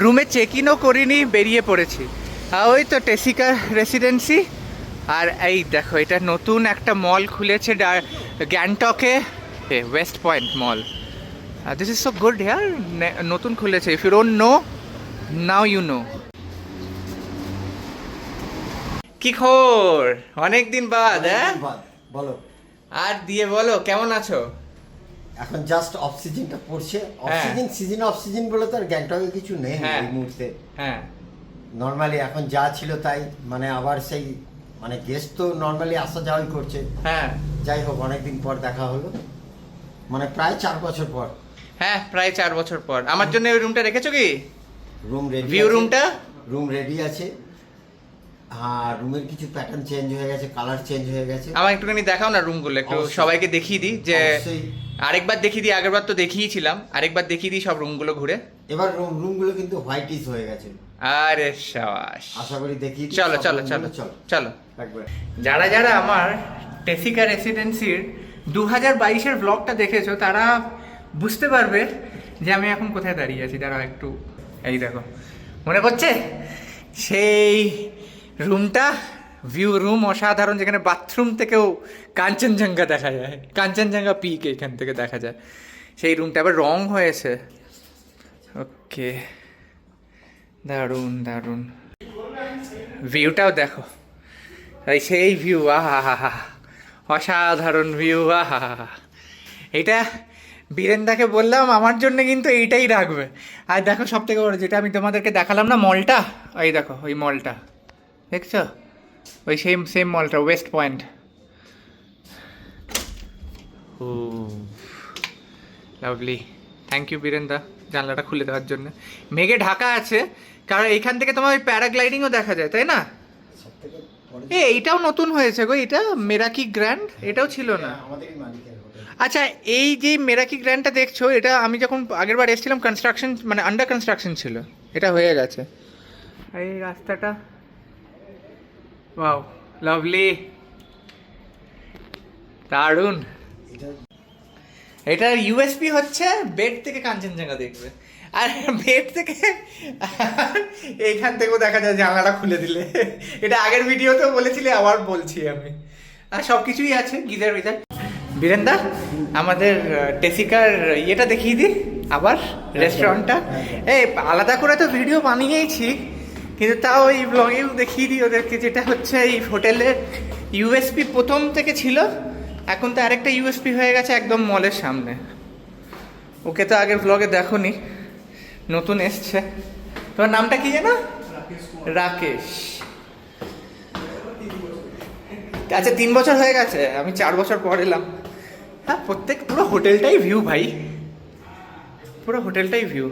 রুমে চেক ইনও করিনি, বেরিয়ে পড়েছি। ওই তো টেসিকা রেসিডেন্সি। আর এই দেখো, এটা নতুন একটা মল খুলেছে গ্যাংটকে, West Point mall. This is so good here, নতুন খুলেছে। If you don't know, now you know. কি খবর? অনেক দিন বাদ। হ্যাঁ বলো। আর দিয়ে বলো, কেমন আছো? এখন জাস্ট অফ সিজনটা পড়ছে। অফ সিজন অফ সিজন বলে তো আর গ্যাংটকে কিছু নেই এই মুহূর্তে। হ্যাঁ, নর্মালি এখন যা ছিল তাই, মানে আবার সেই মানে গেস্ট তো নর্মালি আসা যাওয়াই করছে। হ্যাঁ, যাই হোক, অনেকদিন পর দেখা হলো, মানে প্রায় 4 বছর পর। হ্যাঁ, প্রায় 4 বছর পর। আমার জন্য ওই রুমটা রেখেছো কি? রুম রেডি, ভিউ রুমটা রুম রেডি আছে। হ্যাঁ, রুমের কিছু প্যাটার্ন চেঞ্জ হয়ে গেছে, কালার চেঞ্জ হয়ে গেছে। আমার একটুখানি দেখাও না রুমগুলো, একটু সবাইকে দেখিয়ে দিই। যে আরেকবার দেখিয়ে দিই, আগেরবার তো দেখিয়েছিলাম, আরেকবার দেখিয়ে দিই সব রুমগুলো ঘুরে। এবার রুমগুলো কিন্তু হোয়াইটিশ হয়ে গেছে। আরে শাবাশ, আশা করি দেখিয়ে দিই। চলো চলো চলো চলো। একবার যারা যারা আমার টেসিকা রেসিডেন্সির 2022-এর ব্লগটা দেখেছো, তারা বুঝতে পারবে যে আমি এখন কোথায় দাঁড়িয়ে আছি। দাঁড়াও একটু, এই দেখো, মনে পড়ছে সেই রুমটা? ভিউ রুম অসাধারণ, যেখানে বাথরুম থেকেও কাঞ্চনজঙ্ঘা দেখা যায়, কাঞ্চনজঙ্ঘা পিক এখান থেকে দেখা যায়। সেই রুমটা আবার রং হয়েছে। ওকে, দারুণ দারুণ। ভিউটাও দেখো, এই সেই ভিউ, আহা হা হা, অসাধারণ ভিউ, আহা হা। এটা বীরেনদাকে বললাম আমার জন্য কিন্তু এইটাই রাখবে। আর দেখো, সব থেকে বড় যেটা আমি তোমাদেরকে দেখালাম না, মলটা, এই দেখো ওই মলটা দেখছো, ওই সেম মলটা, west point. Oh lovely, thank you বীরেনদা জানলাটা খুলে দেওয়ার জন্য। মেঘে ঢাকা আছে, কারণ এইখান থেকে তোমার ওই প্যারাগ্লাইডিংও দেখা যায়, তাই না? এইটাও নতুন হয়েছে গো, এটা মেরাকি গ্র্যান্ড, এটাও ছিল না। আচ্ছা, এই যে মেরাকি গ্র্যান্ডটা দেখছো, এটা আমি যখন আগের বার এসেছিলাম কনস্ট্রাকশন, মানে আন্ডার কনস্ট্রাকশন ছিল, এটা হয়ে গেছে। এই রাস্তাটা, ওয়াও লাভলি, দারুণ। এটার ইউএসপি হচ্ছে বেড থেকে কাঞ্চনজঙ্ঘা দেখবে, আর বেড থেকে এইখান থেকেও দেখা যায় জানলাটা খুলে দিলে। এটা আগের ভিডিওতেও বলেছিলে, আবার বলছি আমি। আর সব কিছুই আছে, গিজার উইজার। বীরেনদা, আমাদের টেসিকার ইয়েটা দেখিয়ে দিই আবার, রেস্টুরেন্টটা। এই আলাদা করে তো ভিডিও বানিয়েছি, কিন্তু তাও এই ব্লগেও দেখিয়ে দিই ওদেরকে, যেটা হচ্ছে এই হোটেলের ইউএসপি প্রথম থেকে ছিল, এখন তো আরেকটা ইউএসপি হয়ে গেছে একদম মলের সামনে। ওকে তো আগের ব্লগে দেখোনি, নতুন এসছে। তোমার নামটা কি যেন? রাকেশ। আচ্ছা, 3 বছর হয়ে গেছে, আমি 4 বছর পর এলাম। হ্যাঁ, পুরো হোটেলটাই ভিউ ভাই, পুরো হোটেলটাই ভিউ।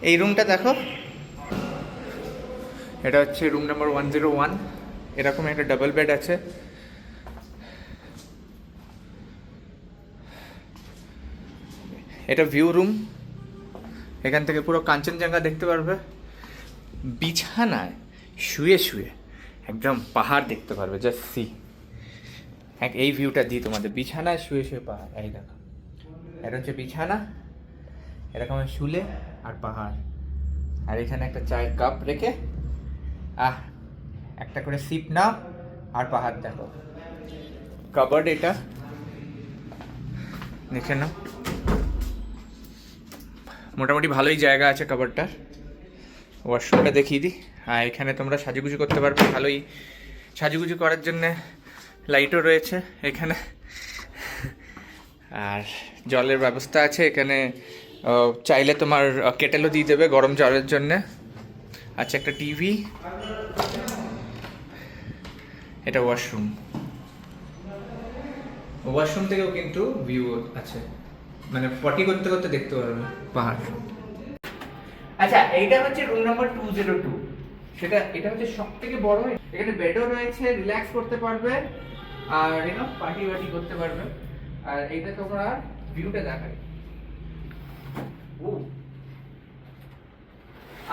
এই রুমটা দেখো, এটা হচ্ছে রুম নাম্বার 101। এরকম একটা ডাবল বেড আছে। এটা ভিউ রুম, এখান থেকে পুরো কাঞ্চনজঙ্ঘা দেখতে পারবে। বিছানায় শুয়ে শুয়ে একদম পাহাড় দেখতে পারবে, জাস্ট সি। এই ভিউটা দিই তোমাদের, বিছানায় শুয়ে শুয়ে পাহাড়। এই দেখো, এটা হচ্ছে বিছানা, এরকম শুলে আর পাহাড়। আর এখানে একটা চায়ের কাপ রেখে একটা করে সিপ নাও আর পাহাড় দেখো। কাবার্ড এটা দেখে নাও, মোটামুটি ভালোই জায়গা আছে কাবার্ডটার। ওয়াশরুমটা দেখিয়ে দিই। আর এখানে তোমরা সাজুগুজু করতে পারবে, ভালোই সাজুগুজু করার জন্যে লাইটও রয়েছে এখানে। আর জলের ব্যবস্থা আছে এখানে, চাইলে তোমার কেটেলও দিয়ে দেবে গরম জলের জন্যে। আচ্ছা, একটা টিভি। এটা ওয়াশরুম, ওয়াশরুম থেকেও কিন্তু ভিউ আছে, মানে পটি করতে করতে দেখতে পারবে পাহাড়। আচ্ছা এইটা হচ্ছে রুম নাম্বার 202, এটা হচ্ছে সব থেকে বড়। এখানে বেডও রয়েছে, রিল্যাক্স করতে পারবে আর পার্টি করতে পারবে। আর এইটা তোমরা ভিউটা দেখাই, ও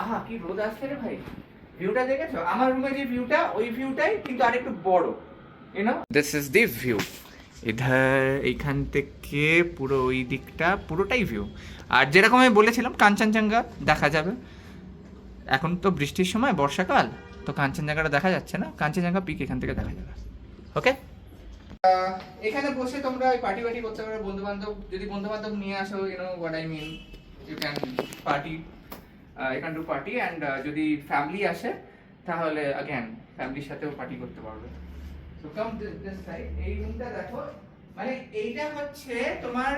আহা কি রোদ আসছে রে ভাই, ভিউটা দেখেছো? আমার রুমে যে ভিউটা, ওই ভিউটাই কিন্তু আরেকটু বড়। This is the view. এইখান থেকে পুরো ওই দিকটা পুরোটাই ভিউ। আর যেরকম আমি বলেছিলাম কাঞ্চনজঙ্ঘা দেখা যাবে। এখন তো বৃষ্টির সময়, বর্ষাকাল, তো কাঞ্চনজঙ্ঘাটা দেখা যাচ্ছে না। কাঞ্চনজঙ্ঘা পিক এখান থেকে দেখা যাবে। ওকে, এখানে বসে তোমরা পার্টি করতে পারো। যদি বন্ধু বান্ধব নিয়ে আসো, what I mean, you can party, you can do party. And যদি ফ্যামিলি আসে তাহলে অ্যাগেন ফ্যামিলির সাথেও পার্টি করতে পারবে। So come this side. এই রুমটা দেখো, মানে এইটা হচ্ছে তোমার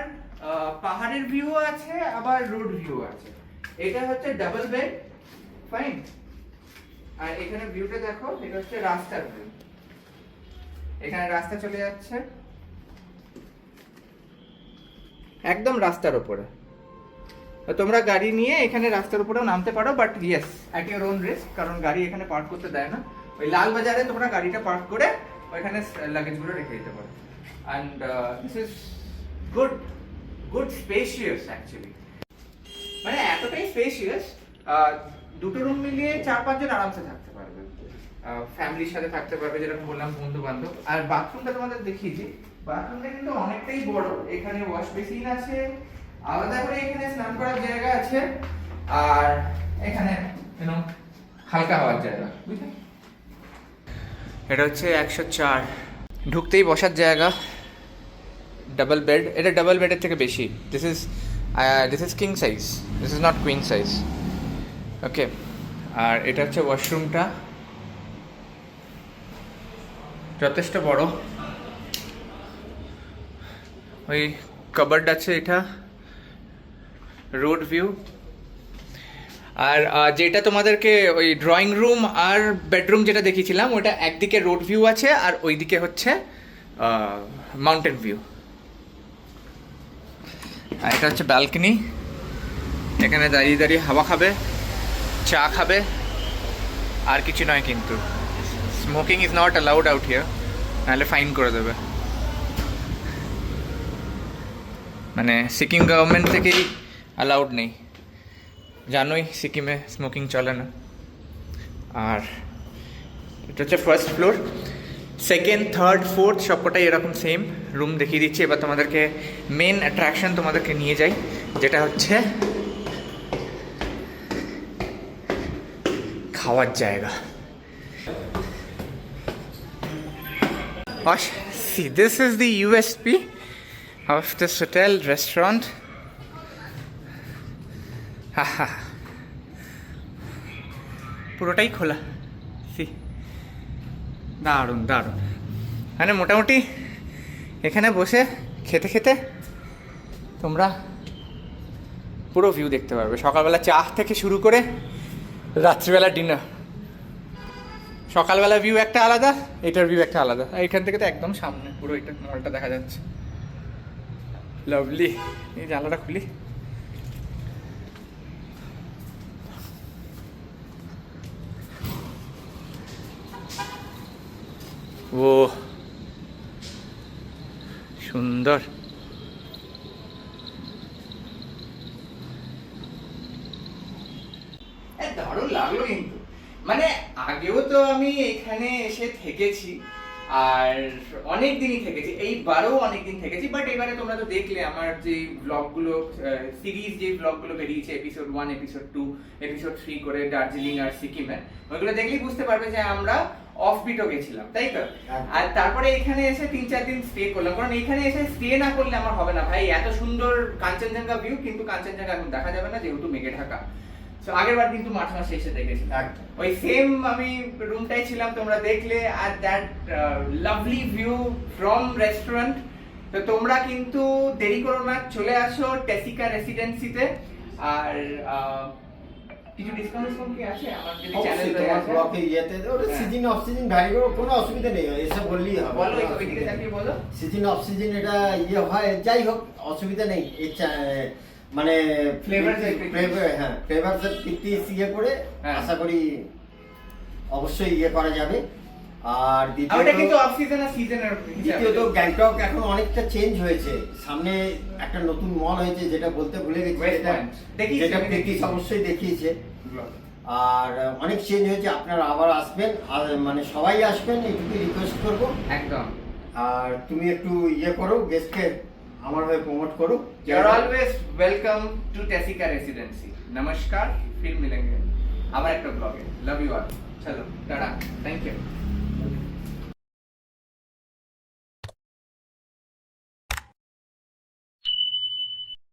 পাহাড়ের ভিউ আছে, আবার রোড ভিউ আছে। এটা হচ্ছে ডাবল বেড, ফাইন। আর এখানে ভিউটা দেখো, এটা হচ্ছে রাস্তার ভিউ। এখানে রাস্তা চলে যাচ্ছে একদম রাস্তার উপরে। তোমরা গাড়ি নিয়ে এখানে রাস্তার উপরেও নামতে পারো, but yes at your own risk, কারণ গাড়ি এখানে পার্ক করতে দেয় না। ওই লাল বাজারে তোমরা গাড়িটা পার্ক করে ওইখানে লাগেজগুলো রেখে দিতে পারো। And this is good spacious actually, মানে এতটাই স্পেশিয়াস, দুটো রুম মিলিয়ে 4-5 জন আরামসে থাকতে পারবে। ফ্যামিলির সাথে থাকতে পারবে, যেরকম বললাম বন্ধু বান্ধব। আর বাথরুমটা তোমাদের দেখিয়েছি, বাথরুমটা কিন্তু অনেকটাই বড়। এখানে ওয়াশ বেসিন আছে, আলাদা করে এখানে স্নান করার জায়গা আছে, আর এখানে হালকা হওয়ার জায়গা, বুঝলে? এটা হচ্ছে 104, ঢুকতেই বসার জায়গা, ডাবল বেড। এটা ডাবল বেডের থেকে বেশি। This is king size, this is not queen size. Okay, আর এটা হচ্ছে ওয়াশরুমটা, যথেষ্ট বড়। ওই কাবার্ড আছে, এটা রোড ভিউ। আর যেটা তোমাদেরকে ওই ড্রয়িং রুম আর বেডরুম যেটা দেখিয়েছিলাম, ওটা একদিকে রোড ভিউ আছে আর ওইদিকে হচ্ছে মাউন্টেন ভিউ। আর এটা হচ্ছে ব্যালকনি, এখানে দাঁড়িয়ে দাঁড়িয়ে হাওয়া খাবে, চা খাবে, আর কিছু নয়। কিন্তু smoking is not allowed out here, নাহলে ফাইন করে দেবে। মানে সিকিম গভর্নমেন্ট থেকেই অ্যালাউড নেই, জানোই সিকিমে স্মোকিং চলে না। আর এটা হচ্ছে first floor, second, third, fourth সবকটাই এরকম সেম রুম দেখিয়ে দিচ্ছি। এবার তোমাদেরকে মেন অ্যাট্রাকশন তোমাদেরকে নিয়ে যাই, যেটা হচ্ছে খাওয়ার জায়গা। See, this is the USP of this hotel restaurant. পুরোটাই খোলা, সি দারুণ দারুণ। মানে মোটামুটি এখানে বসে খেতে খেতে তোমরা পুরো ভিউ দেখতে পারবে। সকালবেলা চা থেকে শুরু করে রাত্রিবেলা ডিনার। সকালবেলা ভিউ একটা আলাদা, এটার ভিউ একটা আলাদা। এইখান থেকে তো একদম সামনে পুরো এটা মলটা দেখা যাচ্ছে, লাভলি। এই জানলাটা খুলি, ও সুন্দর। দারুণ লাগলো কিন্তু। মানে আগেও তো আমি এখানে এসে থেকেছি, আর অনেক দিনই থেকেছি, এইবারও অনেক দিন থেকেছি। বাট এবারে তোমরা তো দেখলে আমার যে ব্লগগুলো, সিরিজ যে ব্লগগুলো বেরিয়েছে, এপিসোড 1, এপিসোড 2, এপিসোড 3 করে দার্জিলিং আর সিকিমে, ওইগুলো দেখলেই বুঝতে পারবে যে আমরা অফবিটও গেছিলাম, তাই তো? আর তারপরে এখানে এসে 3-4 দিন স্টে করলাম, কারণ এখানে এসে স্টে না করলে আমার হবে না ভাই। এত সুন্দর কাঞ্চনজঙ্ঘা ভিউ, কিন্তু কাঞ্চনজঙ্ঘা এখন দেখা যাবে না যেহেতু মেঘে ঢাকা। তো আগের বার কিন্তু মার্চ মাসে এসে দেখেছিলাম, ওই সেম আমি রুমটাই ছিলাম, তোমরা দেখলে। আর that lovely view from restaurant. তো তোমরা কিন্তু দেরি করো না, চলে আসো টেসিকা রেসিডেন্সিতে। আর কিছু ডিসকাউন্ট কি আছে আমার যদি চ্যানেল ধরে আছে ব্লগে ইয়েতে, ওটা সিজন অফ সিজন ভ্যারি করে, কোনো অসুবিধা নেই, এসব বললেই হবে। বলো ওইদিকে তাকিয়ে বলো। সিজন অফ সিজন এটা ইয়ে হয়, যাই হোক অসুবিধা নেই। মানে Flavors এর ফ্লেভার ইয়ে করে হ্যাঁ। আশা করি অবশ্যই ইয়ে করা যাবে। আর আর ওটা কিন্তু অফ সিজন আর সিজনের দ্বিতীয়ত গ্যাংটক এখন অনেকটা চেঞ্জ হয়েছে, সামনে একটা নতুন মল হয়েছে যেটা বলতে ভুলে গেছি, West যেটা Point। দেখিয়েছে, যেটা আমি প্রেটিস দেখিয়েছি। অবশ্যই দেখিয়েছে। আর অনেক চেঞ্জ হয়েছে, আপনারা আবার আসবেন, আর মানে সবাই আসবেন এইটুকু রিকোয়েস্ট করবো। একদম। আর তুমি একটু ইয়ে করো, গেস্টকে আমার হয়ে প্রমোট করো। You're always welcome to Tessica Residency. नमस्कार, फिर मिलेंगे আবার একটা ব্লগে। Love you all. চলো টাটা, থ্যাংক ইউ।